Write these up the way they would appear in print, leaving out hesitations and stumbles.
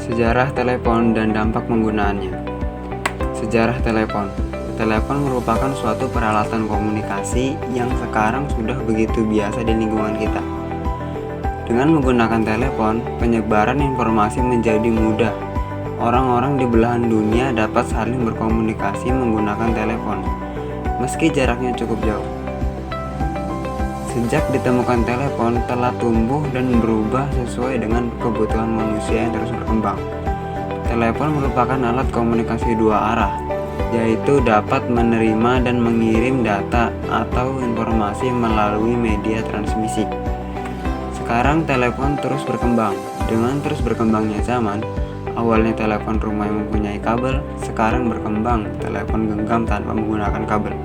Sejarah telepon dan dampak penggunaannya. Sejarah telepon. Telepon merupakan suatu peralatan komunikasi yang sekarang sudah begitu biasa di lingkungan kita. Dengan menggunakan telepon, penyebaran informasi menjadi mudah. Orang-orang di belahan dunia dapat saling berkomunikasi menggunakan telepon, meski jaraknya cukup jauh. Sejak ditemukan telepon telah tumbuh dan berubah sesuai dengan kebutuhan manusia yang terus berkembang. Telepon merupakan alat komunikasi dua arah, yaitu dapat menerima dan mengirim data atau informasi melalui media transmisi. Sekarang telepon terus berkembang. Dengan terus berkembangnya zaman, awalnya telepon rumah yang mempunyai kabel, sekarang berkembang telepon genggam tanpa menggunakan kabel.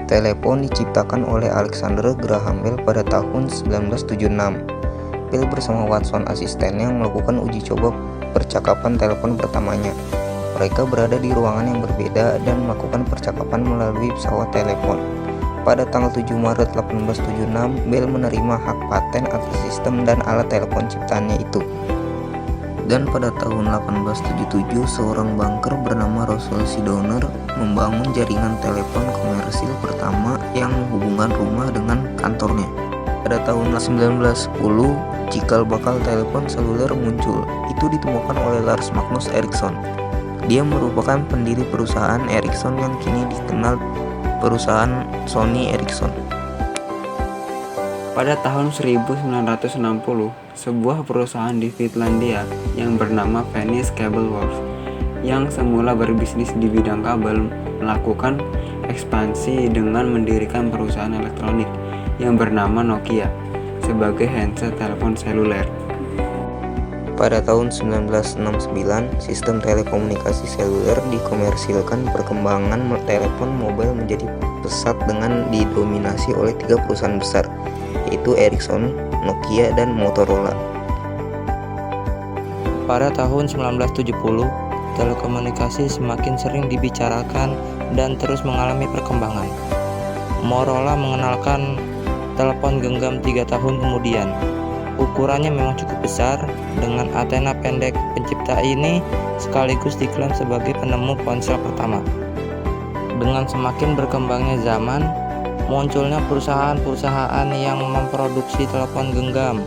Telepon diciptakan oleh Alexander Graham Bell pada tahun 1976. Bell bersama Watson asistennya melakukan uji coba percakapan telepon pertamanya. Mereka berada di ruangan yang berbeda dan melakukan percakapan melalui pesawat telepon. Pada tanggal 7 Maret 1876, Bell menerima hak paten atas sistem dan alat telepon ciptaannya itu. Dan pada tahun 1877, seorang banker bernama Russell C. Donner membangun jaringan telepon komersil pertama yang menghubungkan rumah dengan kantornya. Pada tahun 1910, cikal bakal telepon seluler muncul. Itu ditemukan oleh Lars Magnus Ericsson. Dia merupakan pendiri perusahaan Ericsson yang kini dikenal perusahaan Sony Ericsson. Pada tahun 1960, sebuah perusahaan di Finlandia yang bernama Finnish Cable Works yang semula berbisnis di bidang kabel melakukan ekspansi dengan mendirikan perusahaan elektronik yang bernama Nokia sebagai handset telepon seluler. Pada tahun 1969, sistem telekomunikasi seluler dikomersilkan. Perkembangan telepon mobile menjadi pesat dengan didominasi oleh 3 perusahaan besar, yaitu Ericsson, Nokia, dan Motorola. Pada tahun 1970, telekomunikasi semakin sering dibicarakan dan terus mengalami perkembangan. Motorola mengenalkan telepon genggam 3 tahun kemudian. Ukurannya memang cukup besar, dengan antena pendek. Pencipta ini sekaligus diklaim sebagai penemu ponsel pertama. Dengan semakin berkembangnya zaman, munculnya perusahaan-perusahaan yang memproduksi telepon genggam.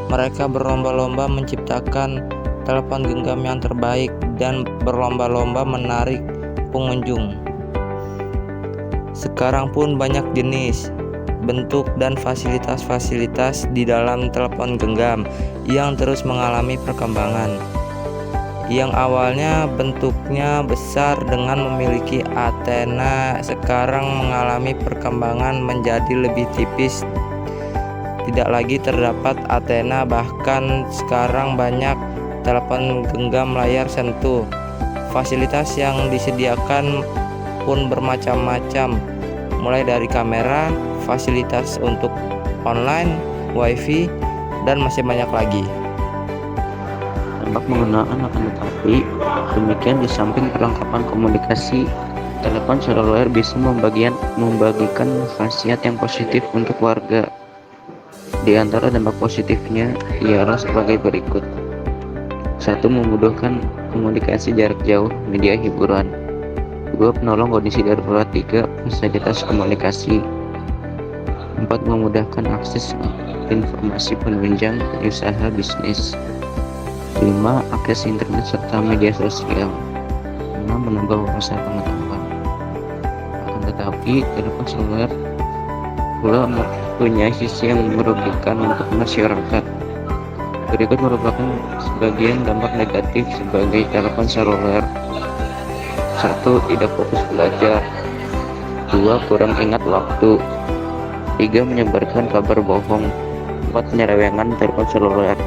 Mereka berlomba-lomba menciptakan telepon genggam yang terbaik dan berlomba-lomba menarik pengunjung. Sekarang pun banyak jenis, bentuk, dan fasilitas-fasilitas di dalam telepon genggam yang terus mengalami perkembangan. Yang awalnya bentuknya besar dengan memiliki antena, sekarang mengalami perkembangan menjadi lebih tipis. Tidak lagi terdapat antena, bahkan sekarang banyak telepon genggam layar sentuh. Fasilitas yang disediakan pun bermacam-macam, mulai dari kamera, fasilitas untuk online, wifi, dan masih banyak lagi. Dampak penggunaan akan tetapi demikian, di samping perlengkapan komunikasi, telepon seluler bisa membagikan khasiat yang positif untuk warga. Di antara dampak positifnya ialah sebagai berikut. 1. Memudahkan komunikasi jarak jauh, media hiburan. 2. Penolong kondisi darurat. 3. Fasilitas komunikasi. 4. Memudahkan akses informasi penunjang usaha bisnis. 5. Akses internet serta media sosial. 6. Menambah wawasan pengetahuan. Akan tetapi, telepon seluler pula mempunyai sisi yang merugikan untuk masyarakat. Berikut merupakan sebagian dampak negatif sebagai telepon seluler. 1. Tidak fokus belajar. 2. Kurang ingat waktu. 3. Menyebarkan kabar bohong. 4. Penyelewengan telepon seluler.